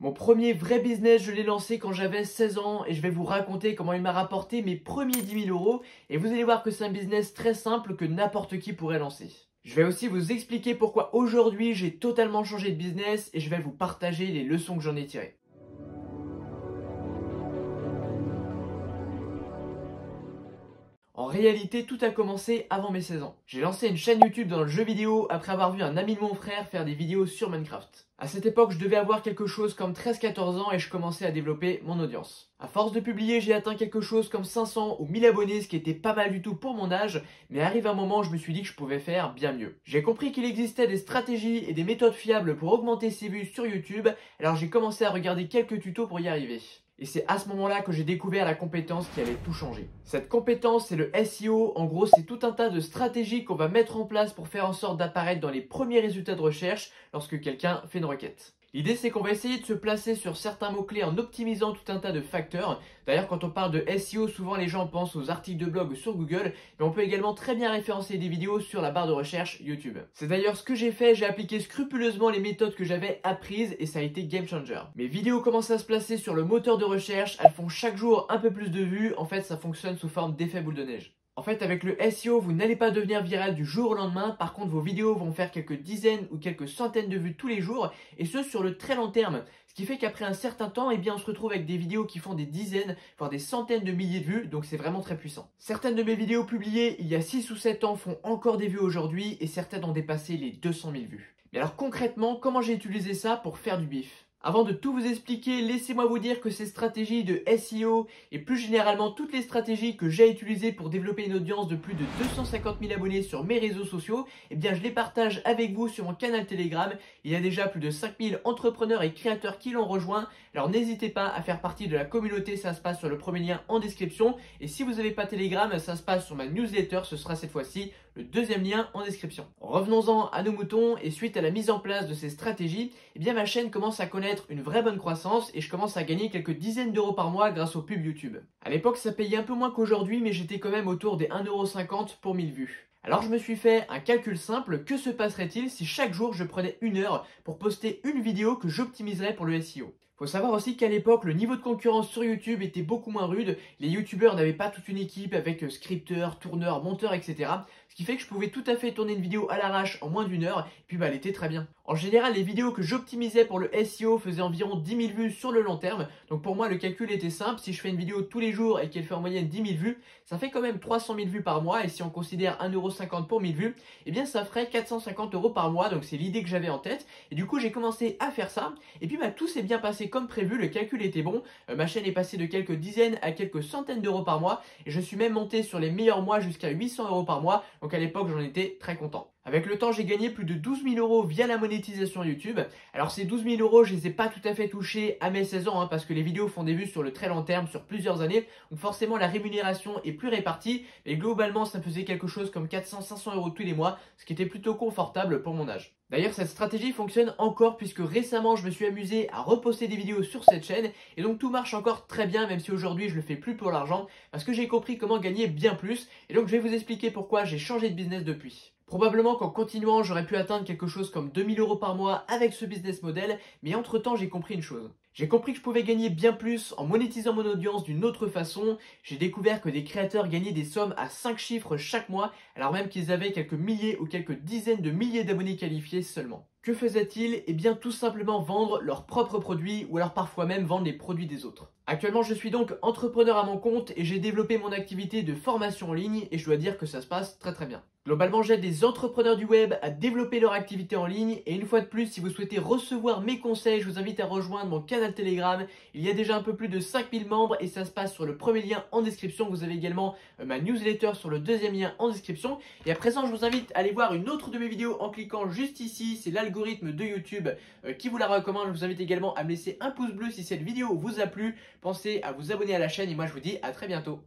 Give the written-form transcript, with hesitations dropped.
Mon premier vrai business, je l'ai lancé quand j'avais 16 ans et je vais vous raconter comment il m'a rapporté mes premiers 10 000 € et vous allez voir que c'est un business très simple que n'importe qui pourrait lancer. Je vais aussi vous expliquer pourquoi aujourd'hui j'ai totalement changé de business et je vais vous partager les leçons que j'en ai tirées. En réalité, tout a commencé avant mes 16 ans. J'ai lancé une chaîne YouTube dans le jeu vidéo après avoir vu un ami de mon frère faire des vidéos sur Minecraft. À cette époque, je devais avoir quelque chose comme 13-14 ans et je commençais à développer mon audience. À force de publier, j'ai atteint quelque chose comme 500 ou 1000 abonnés, ce qui était pas mal du tout pour mon âge, mais arrive un moment où je me suis dit que je pouvais faire bien mieux. J'ai compris qu'il existait des stratégies et des méthodes fiables pour augmenter ses vues sur YouTube, alors j'ai commencé à regarder quelques tutos pour y arriver. Et c'est à ce moment-là que j'ai découvert la compétence qui allait tout changer. Cette compétence, c'est le SEO. En gros, c'est tout un tas de stratégies qu'on va mettre en place pour faire en sorte d'apparaître dans les premiers résultats de recherche lorsque quelqu'un fait une requête. L'idée, c'est qu'on va essayer de se placer sur certains mots-clés en optimisant tout un tas de facteurs. D'ailleurs, quand on parle de SEO, souvent les gens pensent aux articles de blog sur Google, mais on peut également très bien référencer des vidéos sur la barre de recherche YouTube. C'est d'ailleurs ce que j'ai fait, j'ai appliqué scrupuleusement les méthodes que j'avais apprises et ça a été game changer. Mes vidéos commencent à se placer sur le moteur de recherche, elles font chaque jour un peu plus de vues, en fait ça fonctionne sous forme d'effet boule de neige. En fait, avec le SEO, vous n'allez pas devenir viral du jour au lendemain. Par contre, vos vidéos vont faire quelques dizaines ou quelques centaines de vues tous les jours, et ce sur le très long terme. Ce qui fait qu'après un certain temps, eh bien, on se retrouve avec des vidéos qui font des dizaines, voire des centaines de milliers de vues, donc c'est vraiment très puissant. Certaines de mes vidéos publiées il y a 6 ou 7 ans font encore des vues aujourd'hui, et certaines ont dépassé les 200 000 vues. Mais alors concrètement, comment j'ai utilisé ça pour faire du bif ? Avant de tout vous expliquer, laissez-moi vous dire que ces stratégies de SEO et plus généralement toutes les stratégies que j'ai utilisées pour développer une audience de plus de 250 000 abonnés sur mes réseaux sociaux, eh bien je les partage avec vous sur mon canal Telegram. Il y a déjà plus de 5000 entrepreneurs et créateurs qui l'ont rejoint. Alors n'hésitez pas à faire partie de la communauté, ça se passe sur le premier lien en description. Et si vous n'avez pas Telegram, ça se passe sur ma newsletter, ce sera cette fois-ci le deuxième lien en description. Revenons-en à nos moutons et suite à la mise en place de ces stratégies, eh bien ma chaîne commence à connaître une vraie bonne croissance et je commence à gagner quelques dizaines d'euros par mois grâce aux pubs YouTube. À l'époque, ça payait un peu moins qu'aujourd'hui, mais j'étais quand même autour des 1,50 € pour 1000 vues. Alors je me suis fait un calcul simple, que se passerait-il si chaque jour je prenais 1 heure pour poster une vidéo que j'optimiserais pour le SEO? Faut savoir aussi qu'à l'époque, le niveau de concurrence sur YouTube était beaucoup moins rude. Les youtubeurs n'avaient pas toute une équipe avec scripteurs, tourneurs, monteurs, etc. Ce qui fait que je pouvais tout à fait tourner une vidéo à l'arrache en moins d'1 heure, et puis elle était très bien. En général, les vidéos que j'optimisais pour le SEO faisaient environ 10 000 vues sur le long terme. Donc pour moi, le calcul était simple. Si je fais une vidéo tous les jours et qu'elle fait en moyenne 10 000 vues, ça fait quand même 300 000 vues par mois. Et si on considère 1,50 € pour 1000 vues, eh bien ça ferait 450 € par mois. Donc c'est l'idée que j'avais en tête. Et du coup, j'ai commencé à faire ça. Et puis tout s'est bien passé comme prévu. Le calcul était bon. Ma chaîne est passée de quelques dizaines à quelques centaines d'euros par mois. Et je suis même monté sur les meilleurs mois jusqu'à 800 € par mois. Donc à l'époque, j'en étais très content. Avec le temps, j'ai gagné plus de 12 000 € via la monétisation YouTube. Alors ces 12 000 €, je les ai pas tout à fait touchés à mes 16 ans, parce que les vidéos font des vues sur le très long terme, sur plusieurs années. Donc forcément, la rémunération est plus répartie. Mais globalement, ça me faisait quelque chose comme 400-500 € tous les mois, ce qui était plutôt confortable pour mon âge. D'ailleurs, cette stratégie fonctionne encore puisque récemment, je me suis amusé à reposter des vidéos sur cette chaîne. Et donc tout marche encore très bien, même si aujourd'hui, je le fais plus pour l'argent, parce que j'ai compris comment gagner bien plus. Et donc je vais vous expliquer pourquoi j'ai changé de business depuis. Probablement qu'en continuant, j'aurais pu atteindre quelque chose comme 2000 € par mois avec ce business model, mais entre-temps, j'ai compris une chose. J'ai compris que je pouvais gagner bien plus en monétisant mon audience d'une autre façon. J'ai découvert que des créateurs gagnaient des sommes à 5 chiffres chaque mois, alors même qu'ils avaient quelques milliers ou quelques dizaines de milliers d'abonnés qualifiés seulement. Que faisaient-ils? Eh bien tout simplement vendre leurs propres produits ou alors parfois même vendre les produits des autres. Actuellement, je suis donc entrepreneur à mon compte et j'ai développé mon activité de formation en ligne et je dois dire que ça se passe très très bien. Globalement, j'aide des entrepreneurs du web à développer leur activité en ligne et une fois de plus, si vous souhaitez recevoir mes conseils, je vous invite à rejoindre mon canal Telegram. Il y a déjà un peu plus de 5000 membres et ça se passe sur le premier lien en description. Vous avez également ma newsletter sur le deuxième lien en description. Et à présent, je vous invite à aller voir une autre de mes vidéos en cliquant juste ici. C'est l'algorithme de YouTube qui vous la recommande. Je vous invite également à me laisser un pouce bleu si cette vidéo vous a plu. Pensez à vous abonner à la chaîne et moi je vous dis à très bientôt.